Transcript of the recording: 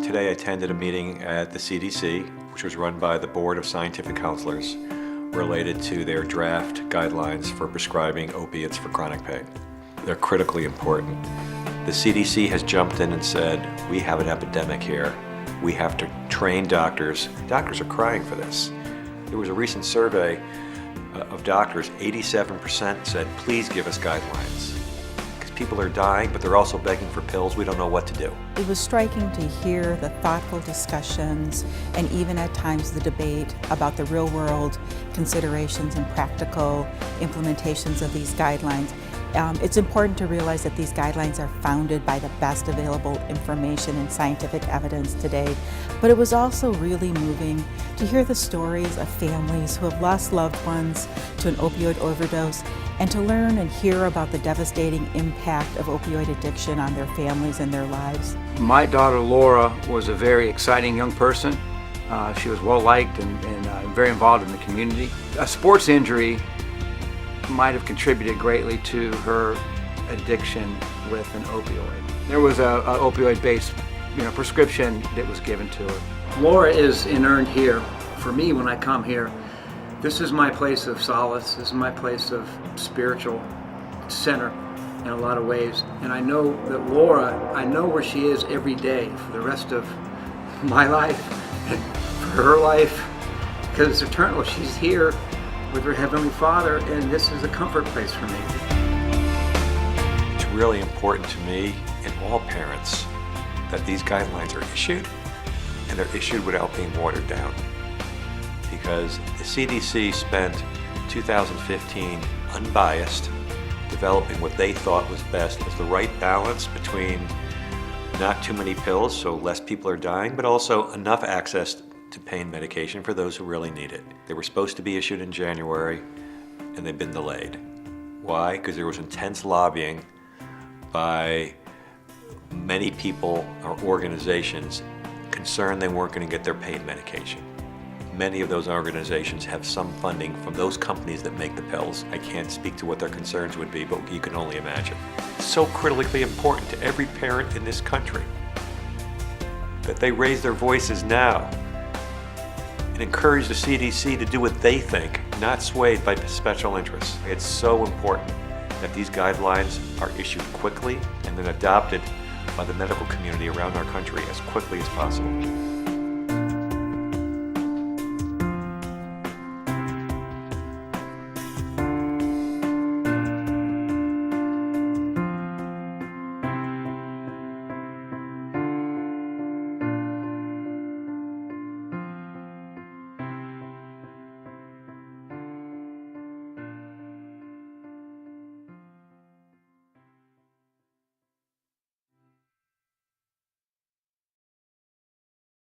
Today I attended a meeting at the CDC, which was run by the Board of Scientific Counselors, related to their draft guidelines for prescribing opiates for chronic pain. They're critically important. The CDC has jumped in and said, we have an epidemic here. We have to train doctors. Doctors are crying for this. There was a recent survey of doctors, 87% said, please give us guidelines. Because people are dying, but they're also begging for pills. We don't know what to do. It was striking to hear the thoughtful discussions and even at times the debate about the real-world considerations and practical implementations of these guidelines. It's important to realize that these guidelines are founded by the best available information and scientific evidence today, but it was also really moving to hear the stories of families who have lost loved ones to an opioid overdose and to learn and hear about the devastating impact of opioid addiction on their families and their lives. My daughter Laura was a very exciting young person. She was well liked and very involved in the community. A sports injury might have contributed greatly to her addiction with an opioid. There was a opioid-based prescription that was given to her. Laura is inurned here. For me, when I come here, this is my place of solace. This is my place of spiritual center in a lot of ways. And I know that Laura, I know where she is every day for the rest of my life and for her life, because it's eternal. She's here with her Heavenly Father, and this is a comfort place for me. It's really important to me and all parents that these guidelines are issued, and they're issued without being watered down. Because the CDC spent 2015 unbiased, developing what they thought was best as the right balance between not too many pills, so less people are dying, but also enough access to pain medication for those who really need it. They were supposed to be issued in January, and they've been delayed. Why? Because there was intense lobbying by many people or organizations concerned they weren't going to get their pain medication. Many of those organizations have some funding from those companies that make the pills. I can't speak to what their concerns would be, but you can only imagine. It's so critically important to every parent in this country that they raise their voices now and encourage the CDC to do what they think, not swayed by special interests. It's so important that these guidelines are issued quickly and then adopted by the medical community around our country as quickly as possible.